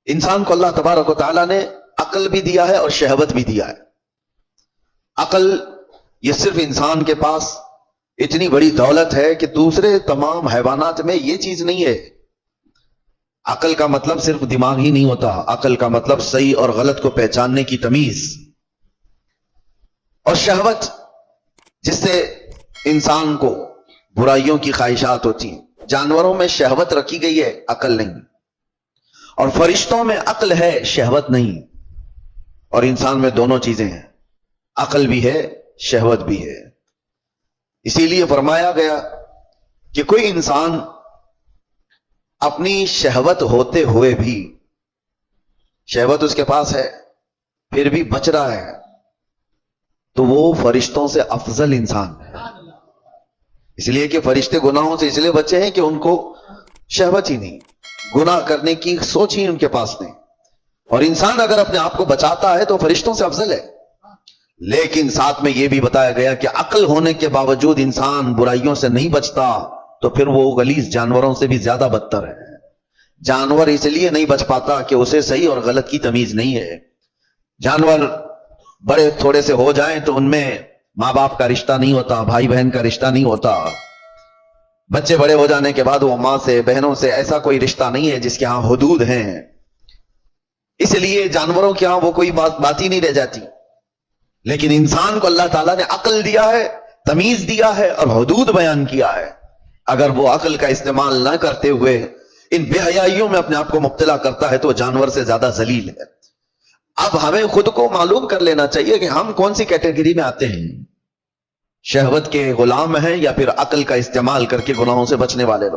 انسان کو اللہ تبارک و تعالیٰ نے عقل بھی دیا ہے اور شہوت بھی دیا ہے. عقل یہ صرف انسان کے پاس اتنی بڑی دولت ہے کہ دوسرے تمام حیوانات میں یہ چیز نہیں ہے. عقل کا مطلب صرف دماغ ہی نہیں ہوتا، عقل کا مطلب صحیح اور غلط کو پہچاننے کی تمیز. اور شہوت جس سے انسان کو برائیوں کی خواہشات ہوتی ہیں. جانوروں میں شہوت رکھی گئی ہے، عقل نہیں. اور فرشتوں میں عقل ہے، شہوت نہیں. اور انسان میں دونوں چیزیں ہیں، عقل بھی ہے، شہوت بھی ہے. اسی لیے فرمایا گیا کہ کوئی انسان اپنی شہوت ہوتے ہوئے بھی، شہوت اس کے پاس ہے پھر بھی بچ رہا ہے، تو وہ فرشتوں سے افضل انسان ہے. اس لیے کہ فرشتے گناہوں سے اس لیے بچے ہیں کہ ان کو شہوت ہی نہیں، گناہ کرنے کی سوچ ہی ان کے پاس نہیں. اور انسان اگر اپنے آپ کو بچاتا ہے تو فرشتوں سے افضل ہے. لیکن ساتھ میں یہ بھی بتایا گیا کہ عقل ہونے کے باوجود انسان برائیوں سے نہیں بچتا تو پھر وہ غلیظ جانوروں سے بھی زیادہ بدتر ہے. جانور اس لیے نہیں بچ پاتا کہ اسے صحیح اور غلط کی تمیز نہیں ہے. جانور بڑے تھوڑے سے ہو جائیں تو ان میں ماں باپ کا رشتہ نہیں ہوتا، بھائی بہن کا رشتہ نہیں ہوتا. بچے بڑے ہو جانے کے بعد وہ ماں سے، بہنوں سے ایسا کوئی رشتہ نہیں ہے جس کے ہاں حدود ہیں. اس لیے جانوروں کے ہاں وہ کوئی بات ہی نہیں رہ جاتی. لیکن انسان کو اللہ تعالیٰ نے عقل دیا ہے، تمیز دیا ہے اور حدود بیان کیا ہے. اگر وہ عقل کا استعمال نہ کرتے ہوئے ان بے حیائیوں میں اپنے آپ کو مبتلا کرتا ہے تو جانور سے زیادہ ذلیل ہے. اب ہمیں خود کو معلوم کر لینا چاہیے کہ ہم کون سی کیٹیگری میں آتے ہیں، شہوت کے غلام ہیں یا پھر عقل کا استعمال کر کے گناہوں سے بچنے والے لوگ.